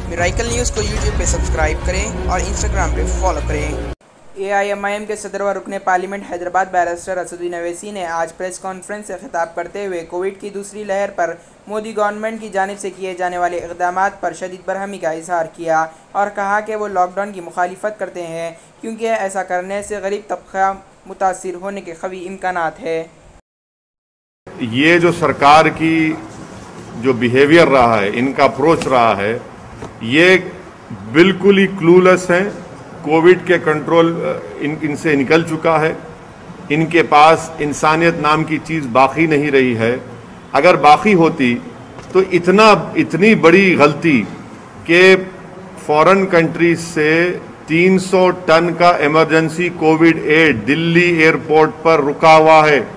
Miracle news को YouTube पे subscribe करें और इंस्टाग्राम पे फॉलो करें। AIMIM के सदर व रुकने पार्लियामेंट हैदराबाद बैरिस्टर असदुद्दीन अवैसी ने आज प्रेस कॉन्फ्रेंस से खिताब करते हुए कोविड की दूसरी लहर पर मोदी गवर्नमेंट की जानिब से किए जाने वाले इक़दामात पर शदीद बरहमी का इजहार किया और कहा कि वो लॉकडाउन की मुखालिफत करते हैं क्योंकि ऐसा करने से गरीब तबका मुतासिर होने के कवी इम्कानात है। ये जो सरकार की जो बिहेवियर रहा है, इनका अप्रोच रहा है, ये बिल्कुल ही क्लूलेस हैं। कोविड के कंट्रोल इनसे निकल चुका है। इनके पास इंसानियत नाम की चीज़ बाकी नहीं रही है। अगर बाकी होती तो इतनी बड़ी गलती कि फॉरेन कंट्रीज से 300 टन का emergency covid aid Delhi airport पर रुका हुआ है,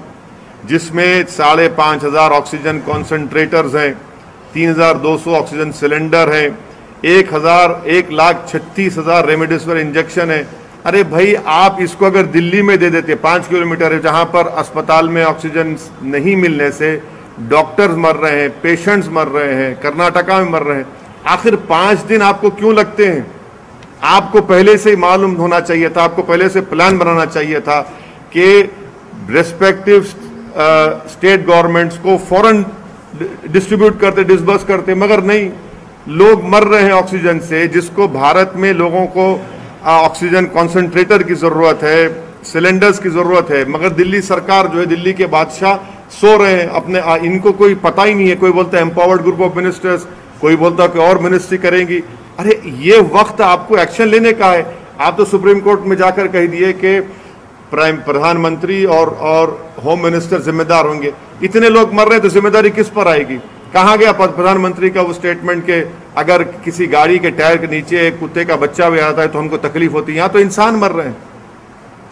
जिसमें 5,500 ऑक्सीजन कॉन्सेंट्रेटर्स हैं, 3,200 ऑक्सीजन सिलेंडर हैं, 1,36,000 रेमडेसिविर इंजेक्शन है। अरे भाई, आप इसको अगर दिल्ली में दे देते, 5 किलोमीटर है, जहां पर अस्पताल में ऑक्सीजन नहीं मिलने से डॉक्टर्स मर रहे हैं, पेशेंट्स मर रहे हैं, कर्नाटका में मर रहे हैं, आखिर 5 दिन आपको क्यों लगते हैं? आपको पहले से ही मालूम होना चाहिए था, आपको पहले से प्लान बनाना चाहिए था कि रेस्पेक्टिव स्टेट गवर्नमेंट्स को फौरन डिस्ट्रीब्यूट करते, डिसबर्स करते, मगर नहीं। लोग मर रहे हैं ऑक्सीजन से, जिसको भारत में लोगों को ऑक्सीजन कॉन्सेंट्रेटर की ज़रूरत है, सिलेंडर्स की ज़रूरत है, मगर दिल्ली सरकार जो है, दिल्ली के बादशाह सो रहे हैं अपने। इनको कोई पता ही नहीं है। कोई बोलता है एम्पावर्ड ग्रुप ऑफ मिनिस्टर्स, कोई बोलता है कि और मिनिस्ट्री करेंगी। अरे ये वक्त आपको एक्शन लेने का है। आप तो सुप्रीम कोर्ट में जाकर कह दिए कि प्रधानमंत्री और होम मिनिस्टर जिम्मेदार होंगे। इतने लोग मर रहे हैं तो जिम्मेदारी किस पर आएगी? कहाँ गया प्रधानमंत्री का वो स्टेटमेंट के अगर किसी गाड़ी के टायर के नीचे एक कुत्ते का बच्चा भी आता है तो हमको तकलीफ होती है? यहाँ तो इंसान मर रहे हैं।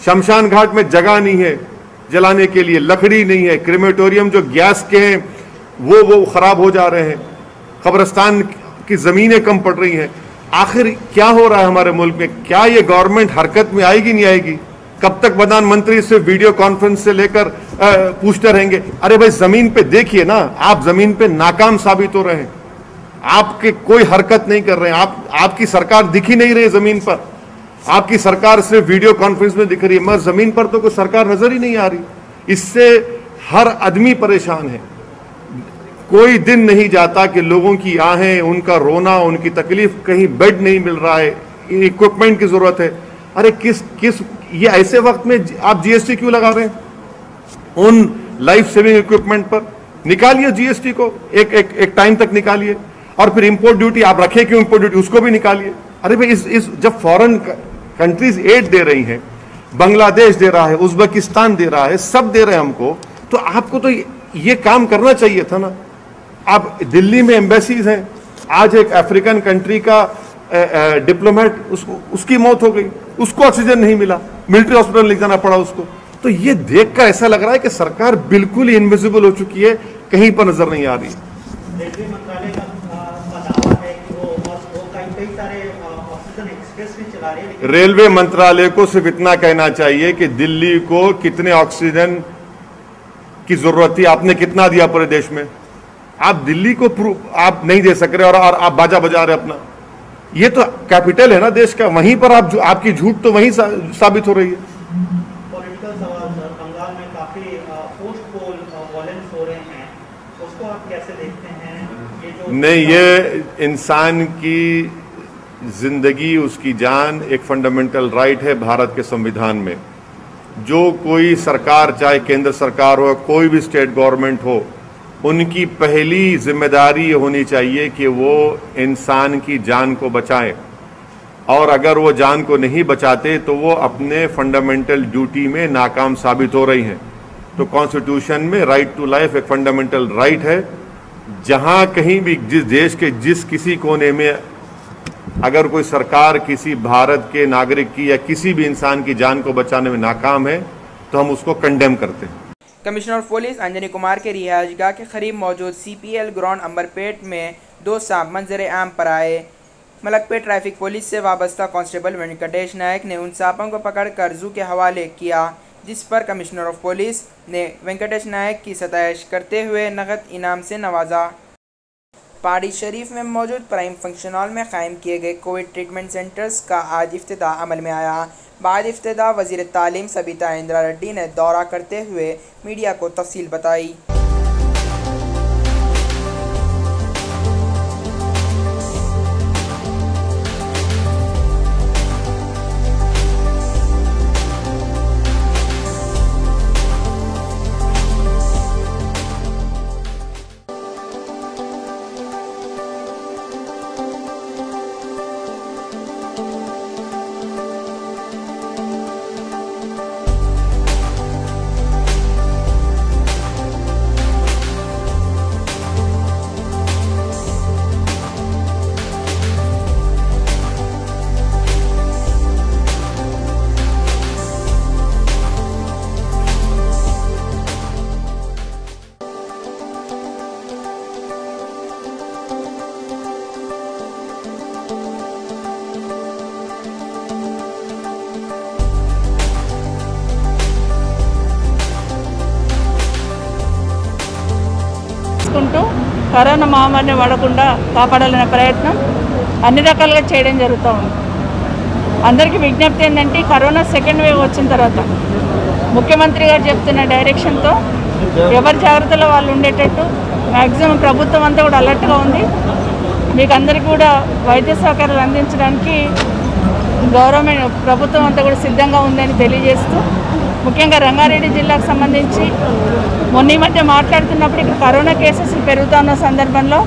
शमशान घाट में जगह नहीं है जलाने के लिए, लकड़ी नहीं है, क्रेमेटोरियम जो गैस के हैं वो खराब हो जा रहे हैं, कब्रिस्तान की जमीनें कम पड़ रही हैं। आखिर क्या हो रहा है हमारे मुल्क में? क्या ये गवर्नमेंट हरकत में आएगी, नहीं आएगी? कब तक प्रधानमंत्री से वीडियो कॉन्फ्रेंस से लेकर पूछते रहेंगे? अरे भाई, जमीन पे देखिए ना, आप जमीन पे नाकाम साबित हो रहे हैं। आपके कोई हरकत नहीं कर रहे हैं। आपकी सरकार दिख ही नहीं रही जमीन पर। आपकी सरकार सिर्फ वीडियो कॉन्फ्रेंस में दिख रही है, मगर जमीन पर तो कोई सरकार नजर ही नहीं आ रही। इससे हर आदमी परेशान है। कोई दिन नहीं जाता कि लोगों की आहें, उनका रोना, उनकी तकलीफ, कहीं बेड नहीं मिल रहा है, इक्विपमेंट की जरूरत है। अरे किस ये ऐसे वक्त में आप जीएसटी क्यों लगा रहे हैं? उन लाइफ सेविंग इक्विपमेंट पर निकालिए जीएसटी को, एक टाइम तक निकालिए। और फिर इंपोर्ट ड्यूटी आप रखे क्यों? इंपोर्ट ड्यूटी उसको भी निकालिए। अरे भाई, जब फॉरेन कंट्रीज एड दे रही हैं, बांग्लादेश दे रहा है, उज्बेकिस्तान दे रहा है, सब दे रहे हैं हमको, तो आपको तो ये काम करना चाहिए था ना। आप दिल्ली में एम्बेसीज हैं, आज एक अफ्रीकन कंट्री का डिप्लोमेट, उसकी मौत हो गई, उसको ऑक्सीजन नहीं मिला, मिलिट्री हॉस्पिटल ले जाना पड़ा उसको। तो ये देखकर ऐसा लग रहा है कि सरकार बिल्कुल ही इनविजिबल हो चुकी है, कहीं पर नजर नहीं आ रही। रेलवे मंत्रालय का दावा है कि वो कई सारे ऑक्सीजन एक्सप्रेस भी चला रहे हैं। रेलवे मंत्रालय को सिर्फ इतना कहना चाहिए कि दिल्ली को कितने ऑक्सीजन की जरूरत थी, आपने कितना दिया पूरे देश में? आप दिल्ली को आप नहीं दे सक रहे और आप बाजा बजा रहे अपना। ये तो कैपिटल है ना देश का, वहीं पर आपकी झूठ तो वहीं साबित हो रही है। पॉलिटिकल सवाल सर, बंगाल में काफी पोस्ट पोल वॉयलेंस हो रहे हैं, उसको आप कैसे देखते हैं? ये जो नहीं, ये इंसान की जिंदगी, उसकी जान एक फंडामेंटल राइट है भारत के संविधान में। जो कोई सरकार, चाहे केंद्र सरकार हो, कोई भी स्टेट गवर्नमेंट हो, उनकी पहली जिम्मेदारी होनी चाहिए कि वो इंसान की जान को बचाएं। और अगर वो जान को नहीं बचाते तो वो अपने फंडामेंटल ड्यूटी में नाकाम साबित हो रही हैं। तो कॉन्स्टिट्यूशन में राइट टू लाइफ एक फंडामेंटल राइट है। जहां कहीं भी, जिस देश के जिस किसी कोने में अगर कोई सरकार किसी भारत के नागरिक की या किसी भी इंसान की जान को बचाने में नाकाम है तो हम उसको कंडेम करते हैं। कमिश्नर पुलिस अंजनी कुमार के रिहायशगाह के करीब मौजूद CPL ग्राउंड अंबरपेट में 2 सांप मंजर आम पर आए। मलकपेट ट्रैफिक पुलिस से वाबस्ता कांस्टेबल वेंकटेश नायक ने उन सांपों को पकड़कर जू के हवाले किया, जिस पर कमिश्नर ऑफ पुलिस ने वेंकटेश नायक की सताइश करते हुए नकद इनाम से नवाजा। पहाड़ी शरीफ में मौजूद प्राइम फंक्शन हॉल में कायम किए गए कोविड ट्रीटमेंट सेंटर्स का आज इफ्तिताह अमल में आया। बाद इफ्तिताह वज़ीर तालीम सबिता इंदिरा रेड्डी ने दौरा करते हुए मीडिया को तफसील बताई। కరోనా మహమ్మారిని వాడకుండా కాపాడాలనే ప్రయత్నం అన్ని రకాలుగా చేయడం జరుగుతూ ఉంది। అందరికీ విజ్ఞప్తి ఏంటంటే కరోనా సెకండ్ వేవ్ వచ్చిన తర్వాత ముఖ్యమంత్రి గారు చెప్తున్న డైరెక్షన్తో ఎవరి జాగ్రత్తలో వాళ్ళు ఉండేటట్టు మ్యాక్సిమం ప్రభుత్వం అంతా కూడా అలర్ట్గా ఉంది। మీకు అందరికీ కూడా వైద్య సహకారాలు అందించడానికి గవర్నమెంట్ ప్రభుత్వం అంతా కూడా సిద్ధంగా ఉందని తెలియజేస్తూ, ముఖ్యంగా రంగారెడ్డి జిల్లాకు సంబంధించి మొన్న ఈ మధ్య మాట్లాడుతున్నప్పుడు ఇక్కడ కరోనా కేసెస్ పెరుగుతున్న సందర్భంలో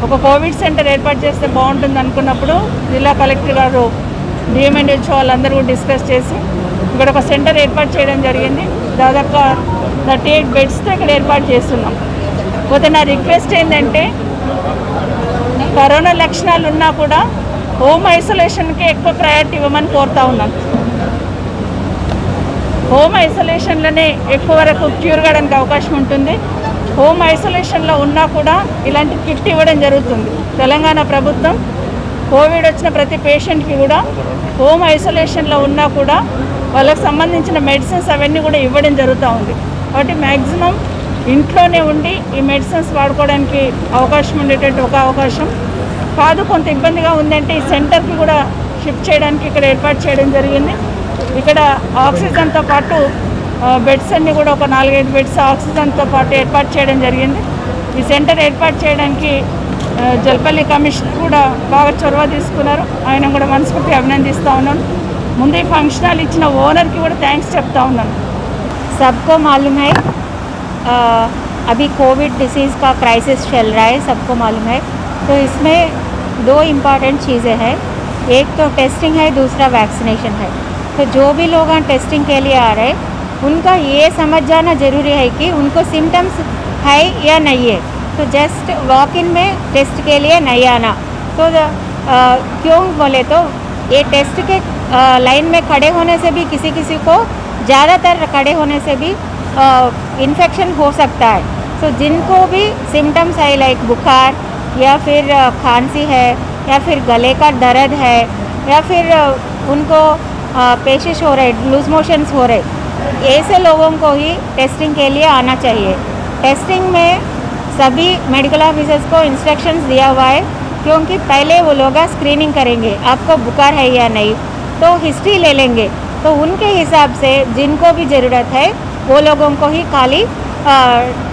ఒక కోవిడ్ సెంటర్ ఏర్పాటు చేస్తే బాగుంటుంది అనుకున్నప్పుడు జిల్లా కలెక్టర్ గారు డిఎంఎన్హెచ్ఓ వాళ్ళందరూ కూడా డిస్కస్ చేసి ఇక్కడ ఒక సెంటర్ ఏర్పాటు చేయడం జరిగింది। దాదాపుగా 38 బెడ్స్తో ఇక్కడ ఏర్పాటు చేస్తున్నాం। పోతే నా రిక్వెస్ట్ ఏంటంటే కరోనా లక్షణాలు ఉన్నా కూడా హోమ్ ఐసోలేషన్కి ఎక్కువ ప్రయారిటీ ఇవ్వమని కోరుతా ఉన్నాను। హోమ్ ఐసోలేషన్లోనే ఎక్కువ వరకు క్యూర్ కావడానికి అవకాశం ఉంటుంది। హోమ్ ఐసోలేషన్లో ఉన్నా కూడా ఇలాంటి కిట్ ఇవ్వడం జరుగుతుంది। తెలంగాణ ప్రభుత్వం కోవిడ్ వచ్చిన ప్రతి పేషెంట్కి కూడా హోమ్ ఐసోలేషన్లో ఉన్నా కూడా వాళ్ళకి సంబంధించిన మెడిసిన్స్ అవన్నీ కూడా ఇవ్వడం జరుగుతూ ఉంది। కాబట్టి మ్యాక్సిమం ఇంట్లోనే ఉండి ఈ మెడిసిన్స్ వాడుకోవడానికి అవకాశం ఉండేటట్టు ఒక అవకాశం కాదు, కొంత ఇబ్బందిగా ఉందంటే ఈ సెంటర్కి కూడా షిఫ్ట్ చేయడానికి ఇక్కడ ఏర్పాటు చేయడం జరిగింది। ఇక్కడ ఆక్సిజన్తో పాటు బెడ్స్ అన్నీ కూడా ఒక 4-5 బెడ్స్ ఆక్సిజన్తో పాటు ఏర్పాటు చేయడం జరిగింది। ఈ సెంటర్ ఏర్పాటు చేయడానికి జల్పల్లి కమిషనర్ కూడా బాగా చొరవ తీసుకున్నారు, ఆయన కూడా మనస్ఫూర్తిగా అభినందిస్తూ ఉన్నాను। ముందు ఈ ఫంక్షన్ హాల్ ఇచ్చిన ఓనర్కి కూడా థ్యాంక్స్ చెప్తా ఉన్నాను। सबको मालूम है अभी कोविड डिसीज़ का क्राइसिस चल रहा है, सबको मालूम है। तो इसमें 2 इम्पॉर्टेंट चीज़ें हैं, एक तो टेस्टिंग है, दूसरा वैक्सीनेशन है। तो जो भी लोग टेस्टिंग के लिए आ रहे हैं उनका ये समझ जाना ज़रूरी है कि उनको सिम्टम्स है या नहीं है। तो जस्ट वॉक इन में टेस्ट के लिए नहीं आना। तो क्यों बोले तो ये टेस्ट के लाइन में खड़े होने से भी किसी किसी को ज़्यादातर खड़े होने से भी इन्फेक्शन हो सकता है। तो जिनको भी सिम्टम्स है लाइक बुखार या फिर खांसी है या फिर गले का दर्द है या फिर उनको पेशिश हो रहे, लूज मोशंस हो रहे, ऐसे लोगों को ही टेस्टिंग के लिए आना चाहिए। टेस्टिंग में सभी मेडिकल ऑफिसर्स को इंस्ट्रक्शंस दिया हुआ है, क्योंकि पहले वो लोग स्क्रीनिंग करेंगे आपको बुखार है या नहीं, तो हिस्ट्री ले लेंगे। तो उनके हिसाब से जिनको भी ज़रूरत है वो लोगों को ही खाली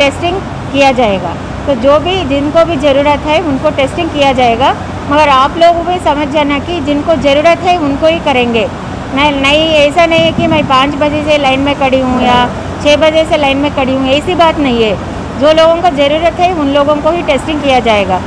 टेस्टिंग किया जाएगा। तो जो भी जिनको भी ज़रूरत है उनको टेस्टिंग किया जाएगा, मगर आप लोग भी समझ जाना कि जिनको ज़रूरत है उनको ही करेंगे। नहीं ऐसा नहीं है कि मैं 5 बजे से लाइन में खड़ी हूँ या 6 बजे से लाइन में खड़ी हूँ, ऐसी बात नहीं है। जो लोगों को ज़रूरत है उन लोगों को ही टेस्टिंग किया जाएगा।